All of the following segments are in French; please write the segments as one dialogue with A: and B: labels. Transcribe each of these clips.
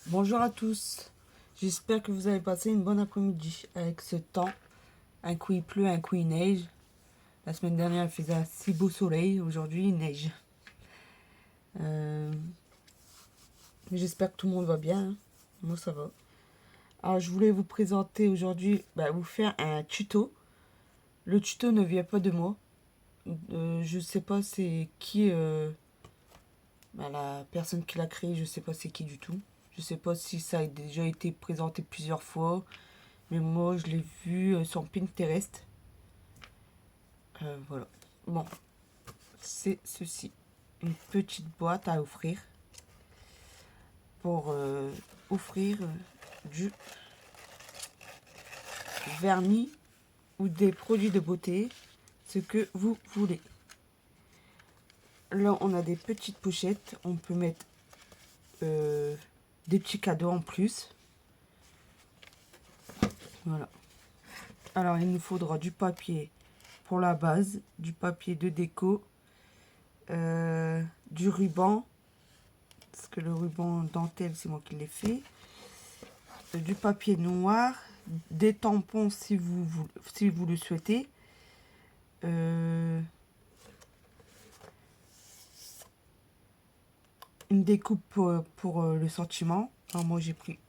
A: Bonjour à tous, j'espère que vous avez passé une bonne après-midi avec ce temps. Un coup il pleut, un coup il neige. La semaine dernière il faisait un si beau soleil, aujourd'hui il neige. J'espère que tout le monde va bien, hein. Moi ça va. Alors je voulais vous présenter aujourd'hui, vous faire un tuto. Le tuto ne vient pas de moi. Je sais pas c'est qui, la personne qui l'a créé, je sais pas c'est qui du tout. Je sais pas si ça a déjà été présenté plusieurs fois. Mais moi, je l'ai vu sur Pinterest. Voilà. Bon, c'est ceci. Une petite boîte à offrir. Pour offrir du vernis ou des produits de beauté. Ce que vous voulez. Là, on a des petites pochettes. On peut mettre des petits cadeaux en plus. Voilà. Alors, il nous faudra du papier pour la base, du papier de déco, du ruban, parce que le ruban dentelle, c'est moi qui l'ai fait, du papier noir, des tampons si vous le souhaitez, une découpe pour le sentiment. Alors moi, j'ai pris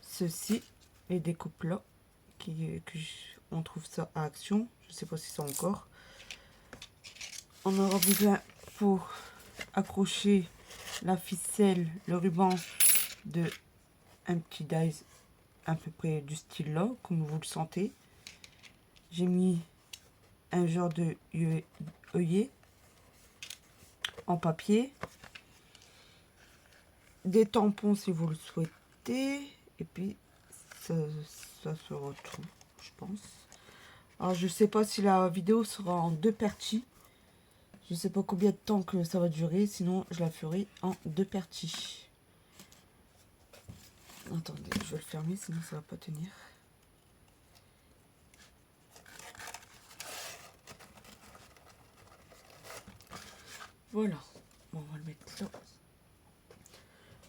A: ceci, les découpes là, on trouve ça à Action. Je sais pas si c'est encore. On aura besoin pour accrocher la ficelle, le ruban, de un petit dies à peu près du style là, comme vous le sentez. J'ai mis un genre de œillet en papier, des tampons si vous le souhaitez, et puis ça sera tout, je pense. Alors je sais pas si la vidéo sera en 2 parties. Je sais pas combien de temps que ça va durer, sinon je la ferai en 2 parties. Attendez, je vais le fermer, sinon ça va pas tenir. Voilà, bon, on va le mettre là.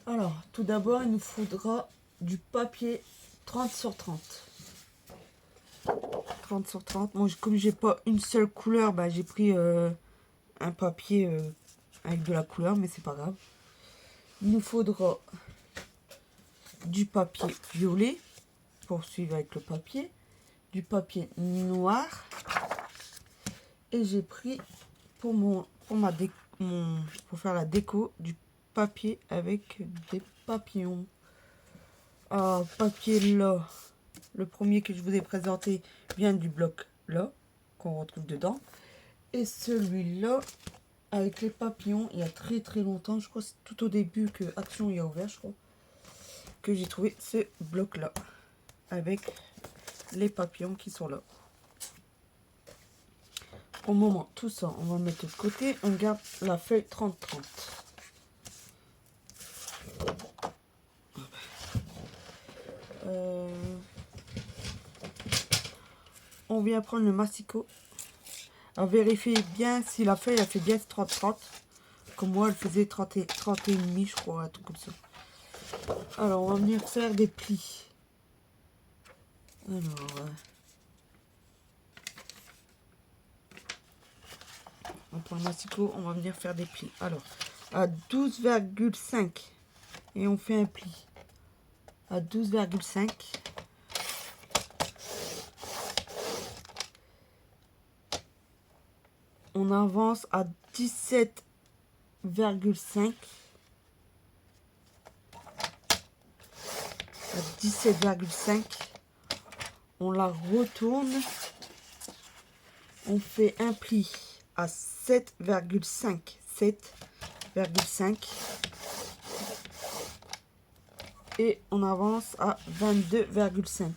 A: Alors, tout d'abord, il nous faudra du papier 30 sur 30. 30 sur 30. Moi, comme j'ai pas une seule couleur, j'ai pris un papier avec de la couleur, mais c'est pas grave. Il nous faudra du papier violet pour suivre avec le papier, du papier noir, et j'ai pris pour faire la déco du papier avec des papillons. Alors, papier là, le premier que je vous ai présenté vient du bloc là, qu'on retrouve dedans. Et celui-là, avec les papillons, il y a très très longtemps, je crois que c'est tout au début que Action y a ouvert, je crois, que j'ai trouvé ce bloc là, avec les papillons qui sont là. Au moment, tout ça, on va mettre de côté, on garde la feuille 30-30. On vient prendre le masticot. Alors vérifiez bien si la feuille a fait bien 30-30. Comme moi, elle faisait 30 et demi, je crois, un truc comme ça. Alors, on va venir faire des plis. Alors, on prend le masticot, on va venir faire des plis. Alors, à 12,5 et on fait un pli. À 12,5. On avance à 17,5. À 17,5. On la retourne. On fait un pli à 7,5. 7,5. Et on avance à 22,5.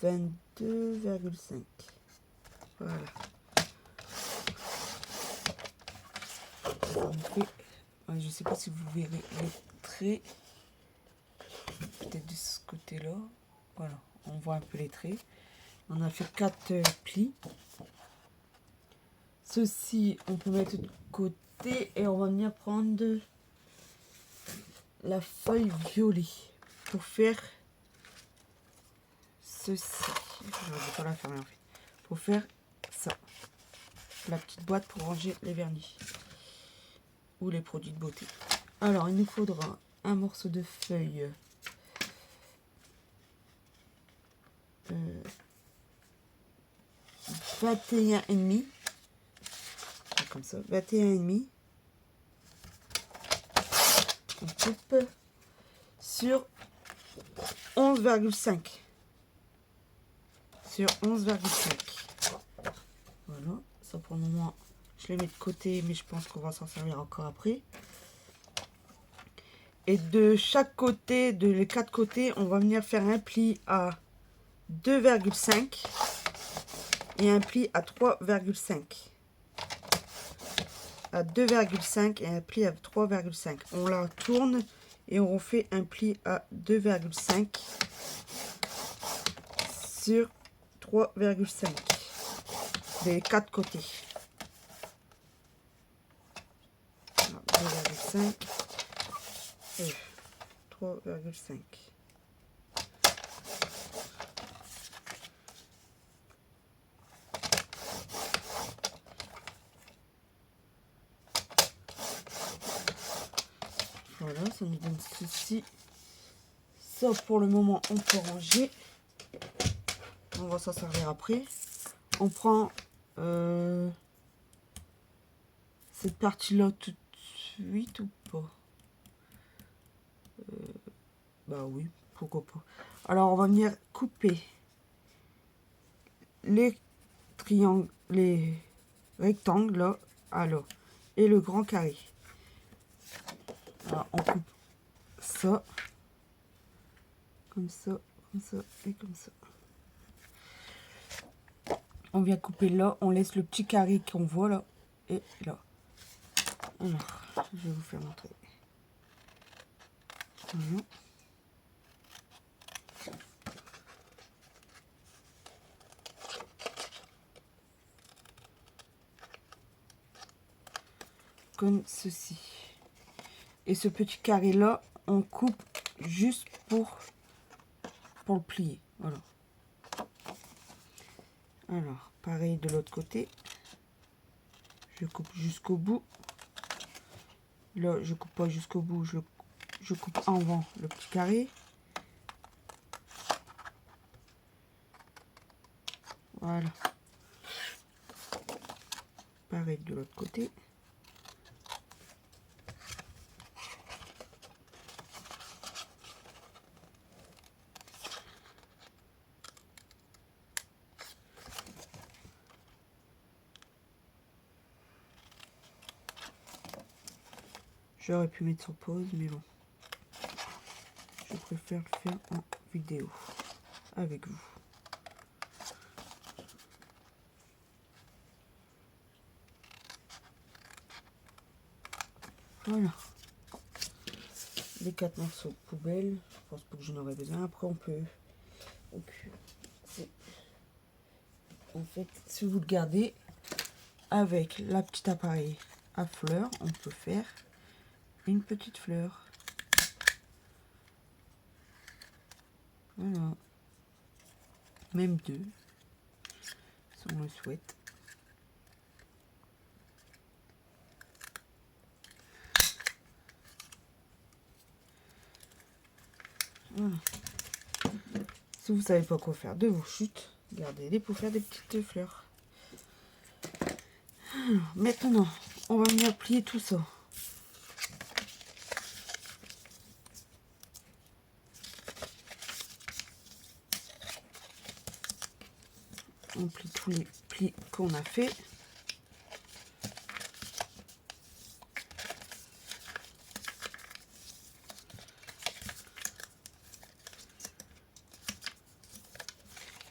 A: 22,5. Voilà. Je sais pas si vous verrez les traits. Peut-être de ce côté-là. Voilà, on voit un peu les traits. On a fait 4 plis. Ceci, on peut mettre de côté et on va venir prendre la feuille violet pour faire ceci. Je ne vais pas la fermer en fait. Pour faire ça. La petite boîte pour ranger les vernis ou les produits de beauté. Alors, il nous faudra un morceau de feuille 21,5. Comme ça, 21,5. On coupe sur 11,5. Sur 11,5. Voilà, ça pour le moment, je les mets de côté, mais je pense qu'on va s'en servir encore après. Et de chaque côté, de les 4 côtés, on va venir faire un pli à 2,5 et un pli à 3,5. À 2,5 et un pli à 3,5. On la tourne et on fait un pli à 2,5 sur 3,5 des 4 côtés. 2,5 et 3,5. Voilà, ça nous donne ceci. Ça, pour le moment, on peut ranger. On va s'en servir après. On prend cette partie-là tout de suite ou pas? Bah oui, pourquoi pas. Alors, on va venir couper les triangles, les rectangles là, alors, et le grand carré. Alors, on coupe ça, comme ça, comme ça et comme ça. On vient couper là, on laisse le petit carré qu'on voit là et là. Alors, je vais vous faire montrer. Voilà. Comme ceci. Et ce petit carré là, on coupe juste pour le plier. Voilà. Alors, pareil de l'autre côté. Je coupe jusqu'au bout. Là, je coupe pas jusqu'au bout, je coupe en avant le petit carré. Voilà. Pareil de l'autre côté. J'aurais pu mettre sur pause, mais bon. Je préfère le faire en vidéo avec vous. Voilà. Les 4 morceaux poubelle. Je pense pas que j'en aurais besoin. Après, on peut... En fait, si vous le gardez avec la petite appareil à fleurs, on peut faire une petite fleur. Voilà. Même 2, si on le souhaite. Voilà. Si vous savez pas quoi faire de vos chutes, gardez-les pour faire des petites fleurs. Alors, maintenant, on va venir plier tout ça. On plie tous les plis qu'on a fait.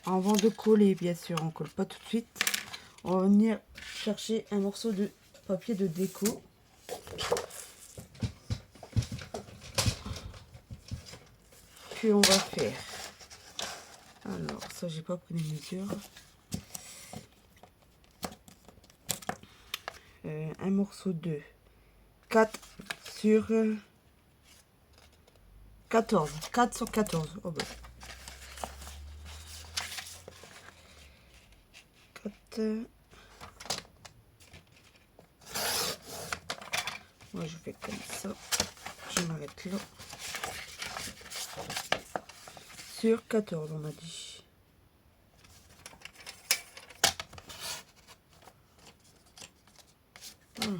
A: Avant de coller, bien sûr, on colle pas tout de suite. On va venir chercher un morceau de papier de déco. Puis on va faire. Alors, ça, j'ai pas pris les mesures. Un morceau de 4 sur 14. 4 sur 14. Oh ben. 4. Moi, je fais comme ça. Je m'arrête là. Sur 14, on a dit. Voilà.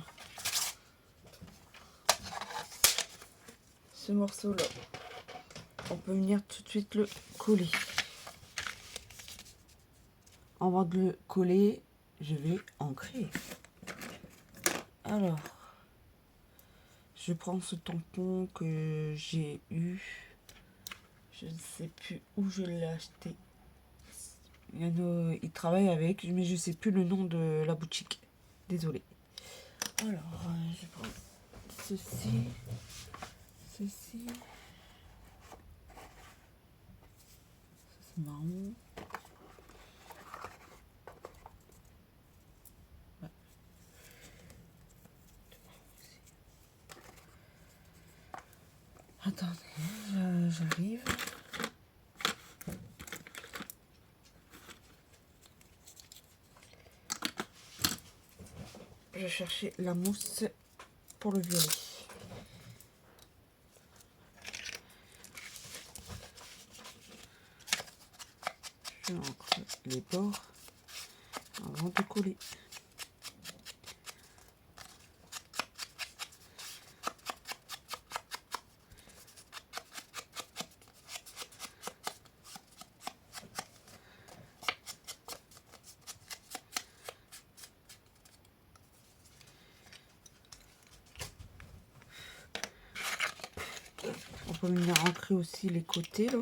A: Ce morceau-là, on peut venir tout de suite le coller. Avant de le coller, je vais ancrer. Alors, je prends ce tampon que j'ai eu. Je ne sais plus où je l'ai acheté. Il travaille avec, mais je ne sais plus le nom de la boutique. Désolée. Alors, je prends ceci. Ceci. Ça, c'est marron. Ouais. Attendez, j'arrive. Je vais chercher la mousse pour le violet. Je encre les bords avant de coller. On peut venir ancrer aussi les côtés là.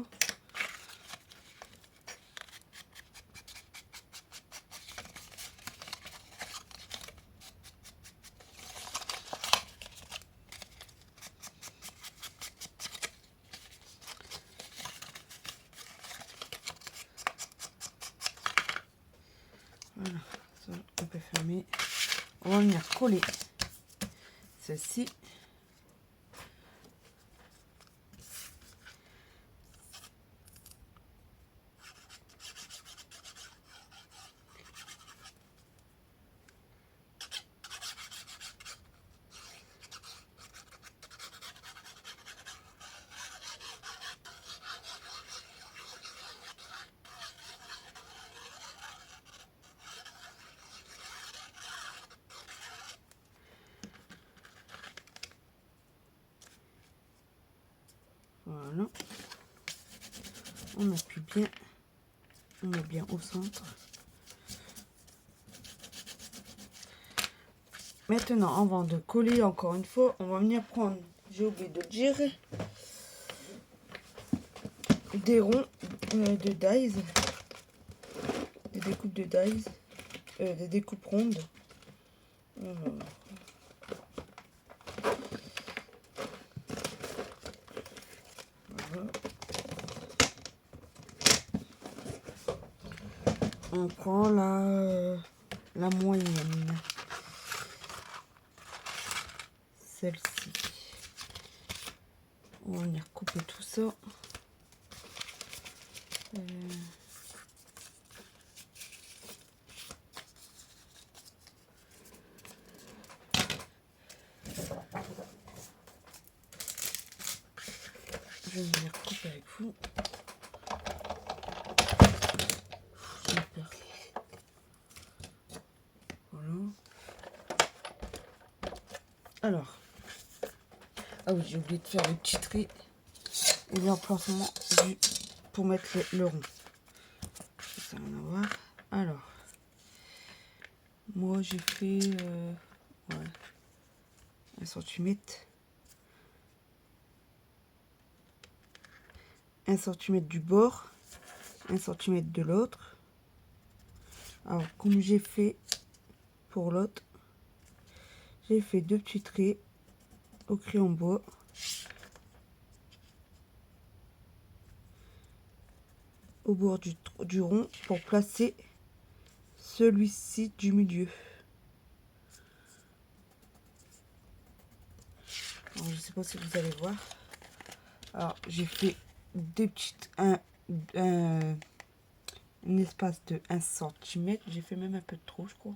A: Voilà, ça on peut fermer. On va venir coller ceci. Voilà. On appuie bien. On met bien au centre. Maintenant, avant de coller encore une fois, on va venir prendre, j'ai oublié de dire, des ronds de dies, des découpes de dies, des découpes rondes. Voilà. On prend la moyenne, celle-ci. On va venir couper tout ça. Je vais venir couper avec vous. J'ai peur. Voilà. Alors. Ah oui, j'ai oublié de faire le petit trait et l'emplacement pour mettre le rond. Ça n'a rien à voir. Alors. Moi, j'ai fait... ouais. 1 centimètre. 1 centimètre du bord, 1 centimètre de l'autre. Alors, comme j'ai fait pour l'autre, j'ai fait 2 petits traits au crayon bois. Au bord du rond pour placer celui-ci du milieu. Alors, je sais pas si vous allez voir. Alors, j'ai fait des petites... un espace de 1 cm. J'ai fait même un peu de trop, je crois.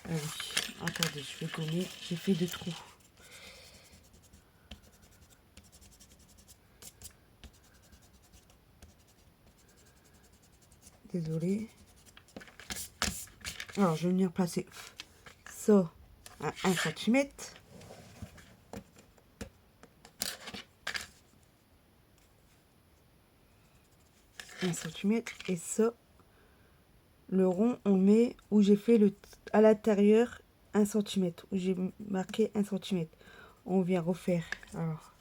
A: Ah oui, attendez, je vais gommer. J'ai fait des trous. Désolée. Alors, je vais venir placer ça à 1 cm. Et ça, le rond, on met où j'ai fait à l'intérieur 1 cm, où j'ai marqué 1 cm. On vient refaire. Alors,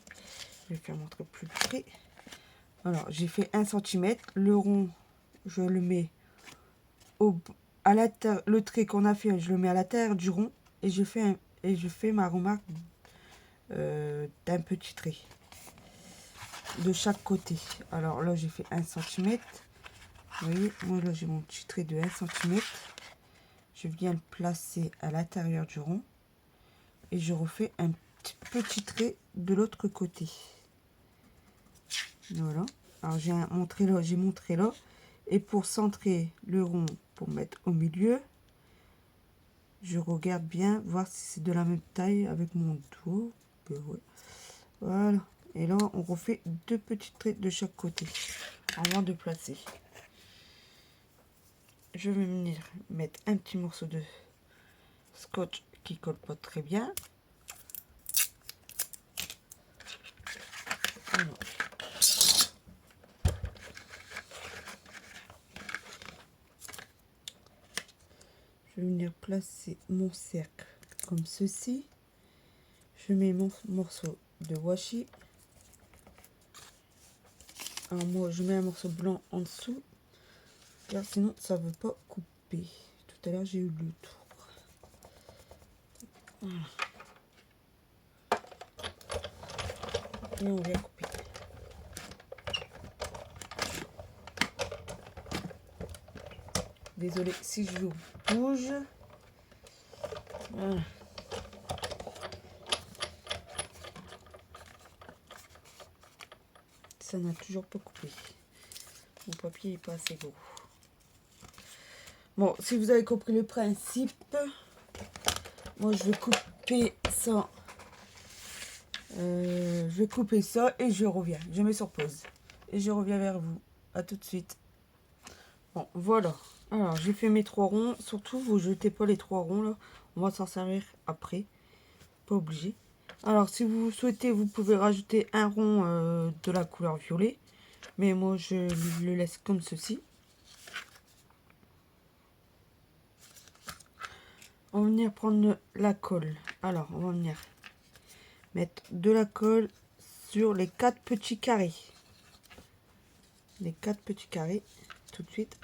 A: je vais faire montrer plus près. Alors, j'ai fait 1 cm. Le rond, je le mets à l'intérieur. Le trait qu'on a fait, je le mets à l'intérieur du rond. Et je fais ma remarque d'un petit trait de chaque côté. Alors là, j'ai fait 1 cm. Vous voyez, moi là, j'ai mon petit trait de 1 cm. Je viens le placer à l'intérieur du rond. Et je refais un petit trait de l'autre côté. Voilà. Alors j'ai montré là. Et pour centrer le rond, pour mettre au milieu, je regarde bien, voir si c'est de la même taille avec mon doigt. Ouais. Voilà. Et là, on refait 2 petits traits de chaque côté avant de placer. Je vais venir mettre un petit morceau de scotch qui colle pas très bien. Voilà. Je vais venir placer mon cercle comme ceci. Je mets mon morceau de washi. Alors moi, je mets un morceau blanc en dessous, car sinon ça ne veut pas couper. Tout à l'heure, j'ai eu le tour. Voilà. Et on vient couper. Désolée si je vous bouge. Voilà. Ça n'a toujours pas coupé. Mon papier n'est pas assez gros. Bon, si vous avez compris le principe, moi je vais couper ça. Je vais couper ça et je reviens. Je mets sur pause. Et je reviens vers vous. À tout de suite. Bon, voilà. Alors, j'ai fait mes 3 ronds. Surtout, vous jetez pas les 3 ronds là. On va s'en servir après. Pas obligé. Alors, si vous souhaitez, vous pouvez rajouter un rond de la couleur violet. Mais moi, je le laisse comme ceci. On va venir prendre la colle. Alors, on va venir mettre de la colle sur les 4 petits carrés. Les 4 petits carrés, tout de suite.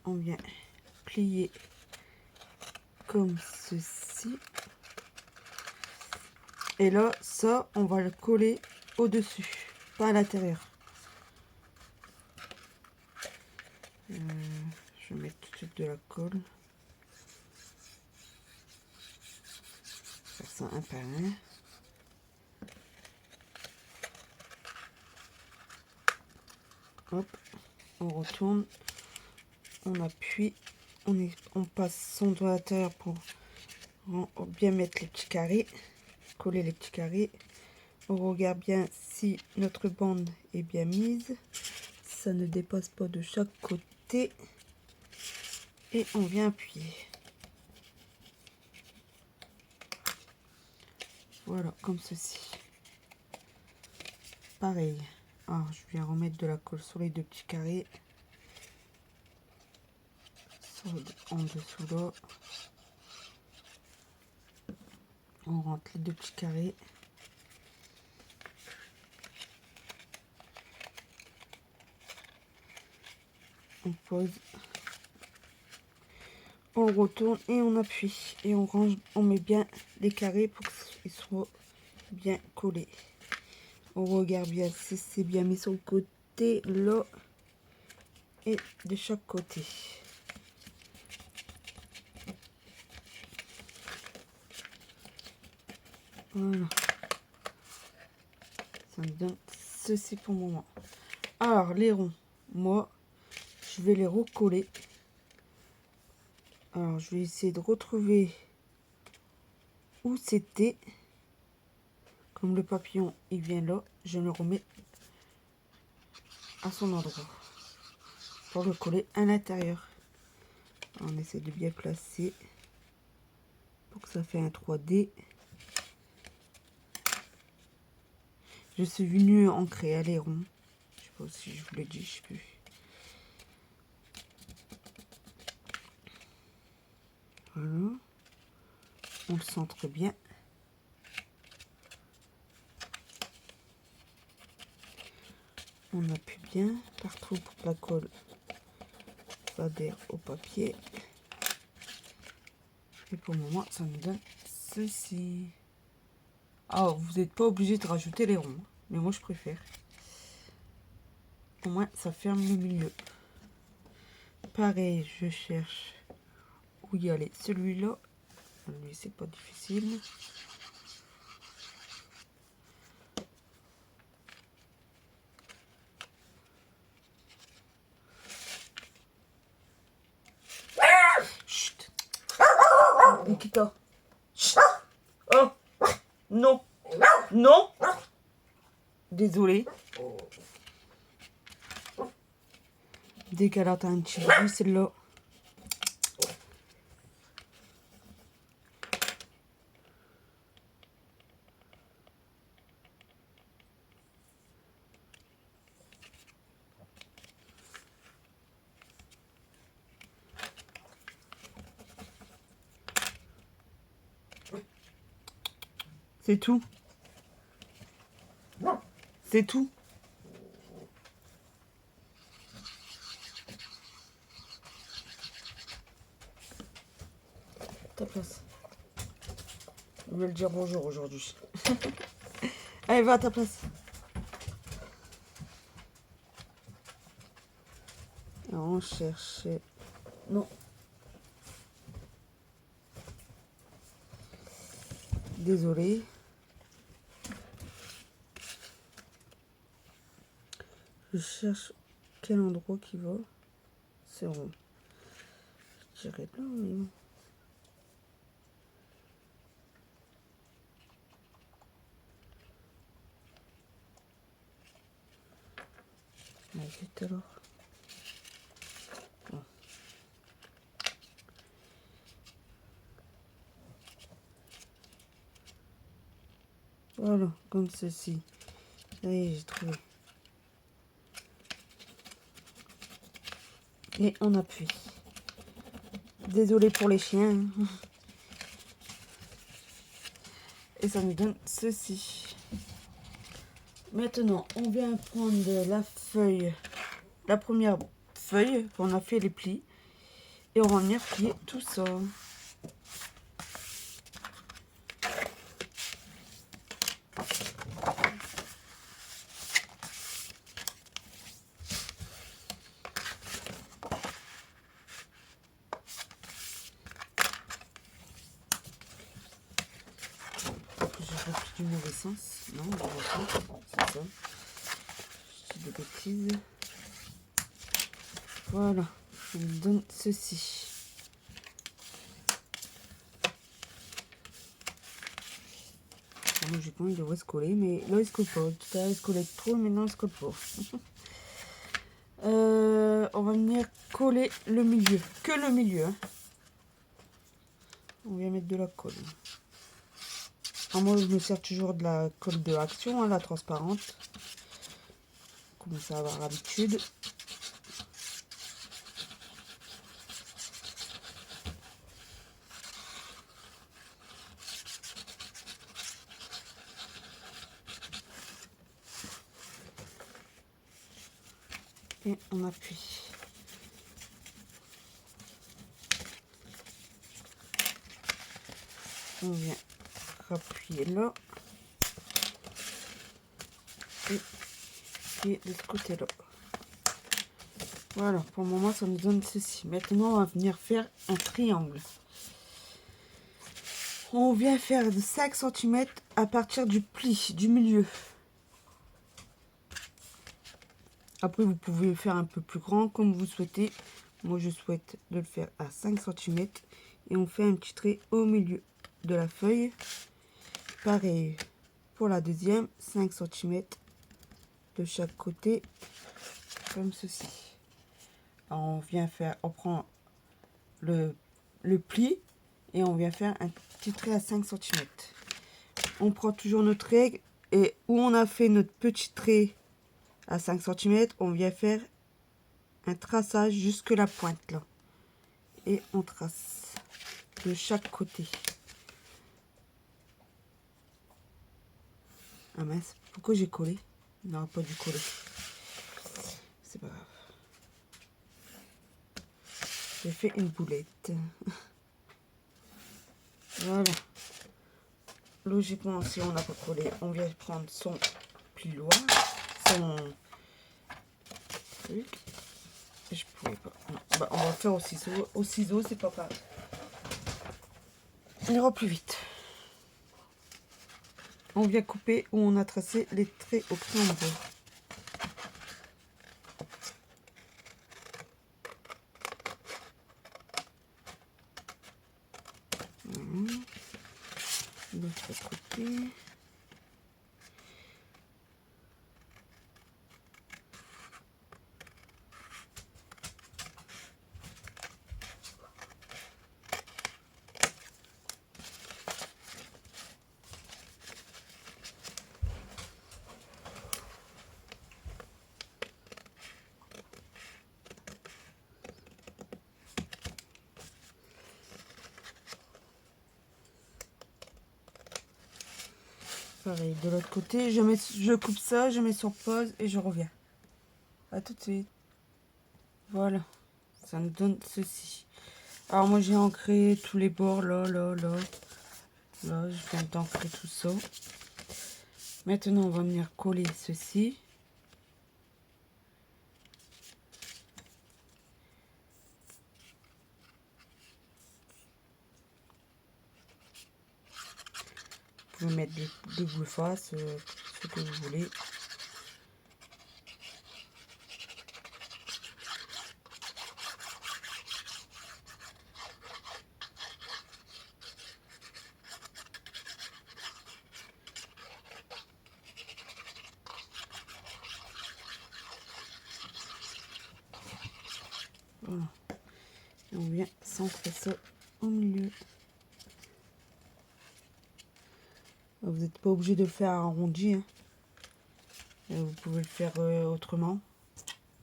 A: On vient plier comme ceci. Et là, ça, on va le coller au-dessus, pas à l'intérieur. Je vais mettre tout de suite de la colle. Faire ça un par un. Hop, on retourne, on appuie, on passe son doigt à l'intérieur pour bien mettre les petits carrés, coller les petits carrés. On regarde bien si notre bande est bien mise, ça ne dépasse pas de chaque côté et on vient appuyer. Voilà, comme ceci. Pareil. Alors, je viens remettre de la colle sur les 2 petits carrés. En dessous là. On rentre les 2 petits carrés. On pose. On retourne et on appuie. Et on range, on met bien les carrés pour qu'ils soient bien collés. On regarde bien si c'est bien mis sur le côté là et de chaque côté. Voilà. Ça me donne ceci pour le moment. Alors, les ronds, moi, je vais les recoller. Alors, je vais essayer de retrouver où c'était. Comme le papillon, il vient là, je le remets à son endroit pour le coller à l'intérieur. On essaie de bien placer pour que ça fait un 3D. Je suis venue ancrer à les ronds. Je sais pas si je vous l'ai dit, je sais plus. Voilà. On le centre bien. On appuie bien partout pour que la colle adhère au papier. Et pour le moment, ça nous donne ceci. Alors, vous n'êtes pas obligé de rajouter les ronds, mais moi je préfère. Au moins, ça ferme le milieu. Pareil, je cherche où y aller. Celui-là, lui, c'est pas difficile. Chut. Nikita. Chut. Oh. Non. Non. Désolé. Dès qu'elle entend un petit bruit, celle-là. C'est tout. C'est tout. Ta place. Je vais le dire bonjour aujourd'hui. Allez, va à ta place. Alors, on cherchait... Non. Désolée. Je cherche quel endroit qui va. C'est rond. Je dirais là, mais bon. Ah, vite alors. Bon. Voilà, comme ceci. Ça y est, j'ai trouvé. Et on appuie. Désolée pour les chiens. Et ça nous donne ceci. Maintenant, on vient prendre la feuille, la première feuille qu'on a fait les plis. Et on va venir plier tout ça. Je replie du mauvais sens. Non, je replie. C'est ça. Je dis des bêtises. Voilà. Ça me donne ceci. Logiquement, il devrait se coller, mais là, il se colle pas. Tout à l'heure, il se collait trop, mais maintenant, il se colle pas. On va venir coller le milieu. Que le milieu. Hein. On vient mettre de la colle. Alors moi, je me sers toujours de la colle de Action, hein, la transparente. On commence à avoir l'habitude. Et on appuie. On vient appuyer là. Et de ce côté là. Voilà, pour le moment ça nous donne ceci. Maintenant on va venir faire un triangle. On vient faire de 5 cm à partir du pli, du milieu. Après, vous pouvez le faire un peu plus grand comme vous souhaitez. Moi, je souhaite de le faire à 5 cm. Et on fait un petit trait au milieu de la feuille. Pareil pour la deuxième, 5 cm de chaque côté, comme ceci. Alors, on vient faire, on prend le pli et on vient faire un petit trait à 5 cm. On prend toujours notre règle et où on a fait notre petit trait à 5 cm, on vient faire un traçage jusque la pointe là. Et on trace de chaque côté. Ah mince, pourquoi j'ai collé? Il n'aurait pas dû coller. C'est pas grave. J'ai fait une boulette. Voilà. Logiquement, si on n'a pas collé, on vient prendre son plioir, son truc. Je pouvais pas. Bah, on va faire au ciseau. Au ciseau, c'est pas grave. On ira plus vite. On vient couper où on a tracé les traits au crayon de bois. L'autre côté. Pareil, de l'autre côté, je coupe ça, je mets sur pause et je reviens. À tout de suite. Voilà, ça me donne ceci. Alors moi j'ai ancré tous les bords là, là, je viens d'ancrer tout ça. Maintenant on va venir coller ceci. Vous pouvez mettre des double face, ce que vous voulez. Voilà. Et on vient centrer ça au milieu. Vous n'êtes pas obligé de le faire arrondi. Hein. Vous pouvez le faire autrement.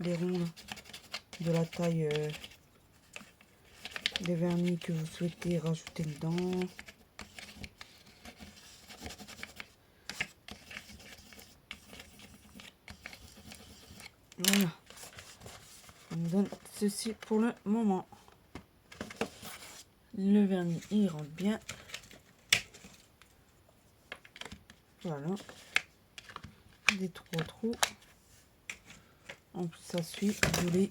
A: Les ronds là, de la taille des vernis que vous souhaitez rajouter dedans. Voilà. On me donne ceci pour le moment. Le vernis, il rentre bien. Voilà. Des trous. En plus, ça suit violet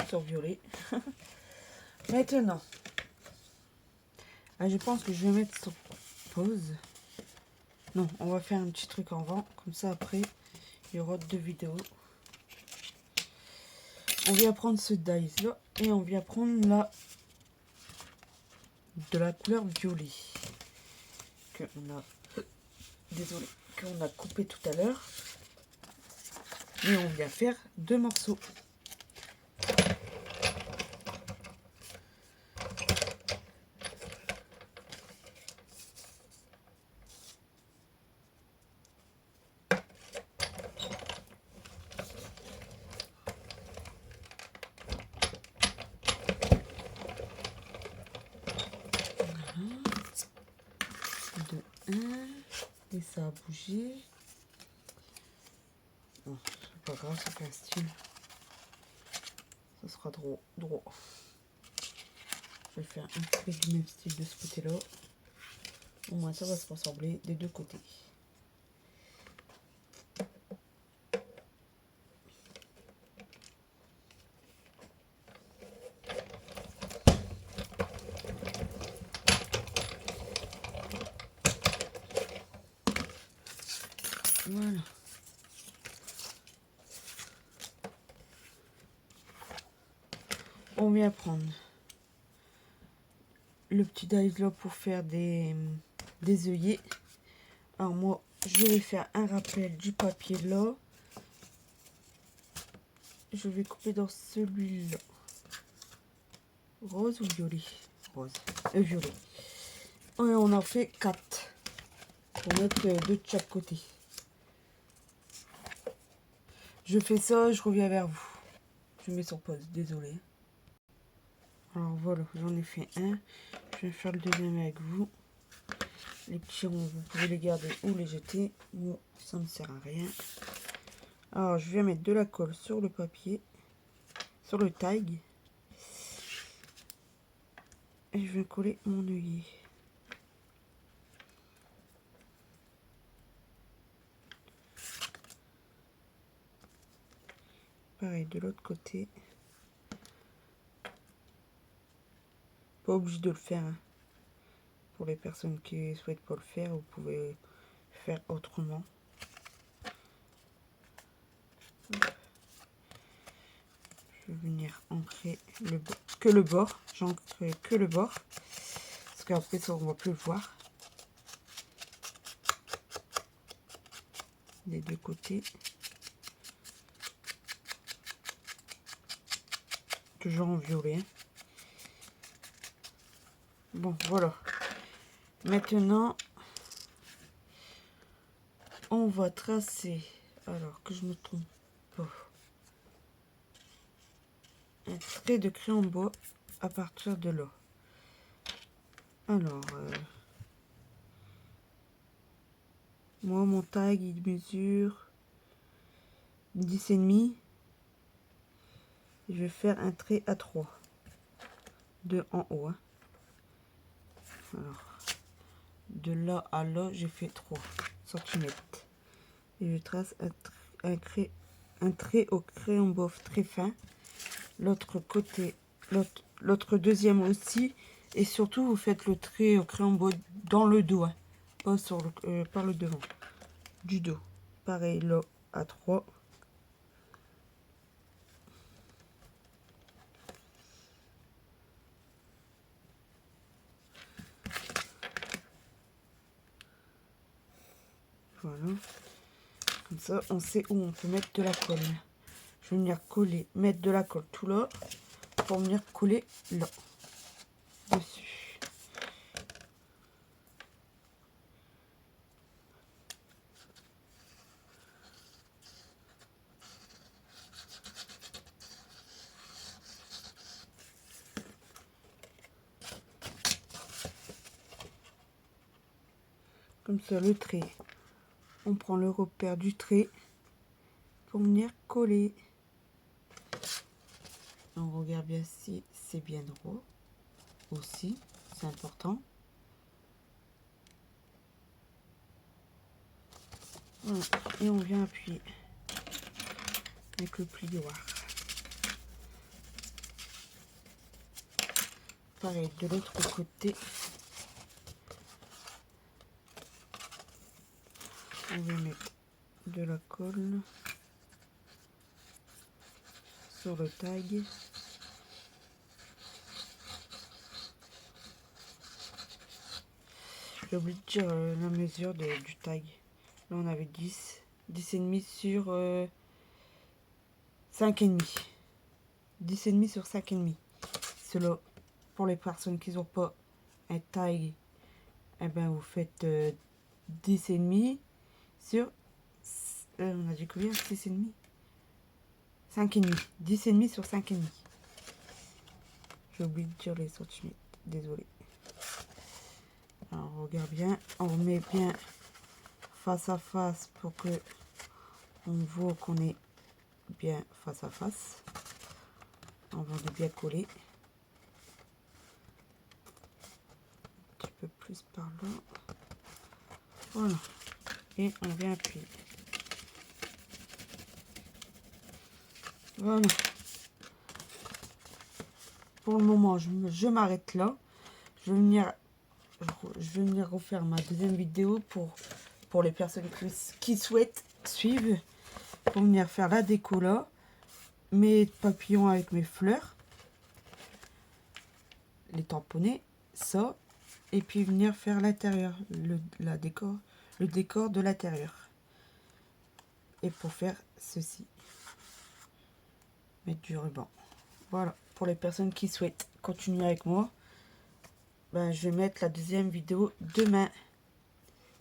A: sur violet. Maintenant, je pense que je vais mettre sur pause. Non, on va faire un petit truc en vent. Comme ça, après, il y aura 2 vidéos. On vient prendre ce dice là et on vient prendre de la couleur violet que on a, désolé, qu'on a coupé tout à l'heure. Et on vient faire 2 morceaux. Et ça a bougé. Bon, c'est pas grave, ça fait un style. Ça sera droit. Je vais faire un petit peu du même style de ce côté-là. Au moins, ça va se ressembler des deux côtés. Voilà. On vient prendre le petit dice là pour faire des œillets. Alors moi, je vais faire un rappel du papier là. Je vais couper dans celui-là. Rose ou violet? Rose. Violet. Et on en fait 4. Pour mettre deux de chaque côté. Je fais ça, je reviens vers vous. Je mets sur pause, désolé. Alors voilà, j'en ai fait un. Je vais faire le deuxième avec vous. Les petits ronds, vous pouvez les garder ou les jeter. Moi, ça ne sert à rien. Alors, je vais mettre de la colle sur le papier, sur le tag. Et je vais coller mon œillet. Pareil, de l'autre côté. Pas obligé de le faire. Hein. Pour les personnes qui souhaitent pas le faire, vous pouvez faire autrement. Je vais venir ancrer le bord. J'ancre que le bord. Parce qu'après ça, on va plus le voir. Des deux côtés. Toujours en violet. Hein. Bon, voilà. Maintenant, on va tracer. Alors que je me trompe pas. Un trait de crayon bois à partir de là. Alors, moi, mon tag, il mesure 10,5. Je vais faire un trait à 3. De en haut. Hein. Alors, de là à là, j'ai fait 3 cm. Et je trace un trait au crayon bof très fin. L'autre côté, l'autre deuxième aussi. Et surtout, vous faites le trait au crayon bof dans le dos. Hein. Pas sur par le devant. Du dos. Pareil, là, à 3. Voilà. Comme ça, on sait où on peut mettre de la colle. Je vais venir coller, mettre de la colle tout là, pour venir coller là, dessus. Comme ça, le trait, on prend le repère du trait pour venir coller. On regarde bien si c'est bien droit aussi, c'est important. Voilà. Et on vient appuyer avec le plioir. Pareil, de l'autre côté. On va mettre de la colle sur le tag. J'ai oublié de dire la mesure du tag. Là, on avait 10,5 sur 5,5. 10,5 sur 5,5. Cela, pour les personnes qui n'ont pas un tag, eh ben, vous faites 10,5 sur... on a dit combien? 6,5 5,5. 10,5 sur 5,5. J'ai oublié de dire les centimètres. Désolé. Alors, on regarde bien. On remet bien face à face pour que on voit qu'on est bien face à face. On va bien coller. Un petit peu plus par là. Voilà. Et on vient appuyer. Voilà. Pour le moment, je m'arrête là. Je vais venir refaire ma deuxième vidéo pour pour les personnes qui souhaitent suivre, pour venir faire la déco là, mes papillons avec mes fleurs, les tamponner, ça, et puis venir faire l'intérieur, le décor de l'intérieur. Et pour faire ceci, mettre du ruban. Voilà, pour les personnes qui souhaitent continuer avec moi, ben, je vais mettre la deuxième vidéo demain.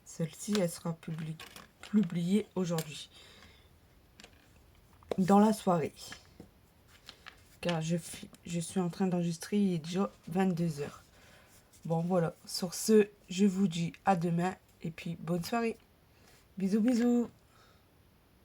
A: Celle-ci, elle sera publiée aujourd'hui, dans la soirée. Car je suis en train d'enregistrer, il est déjà 22 h. Bon, voilà. Sur ce, je vous dis à demain et puis bonne soirée. Bisous, bisous.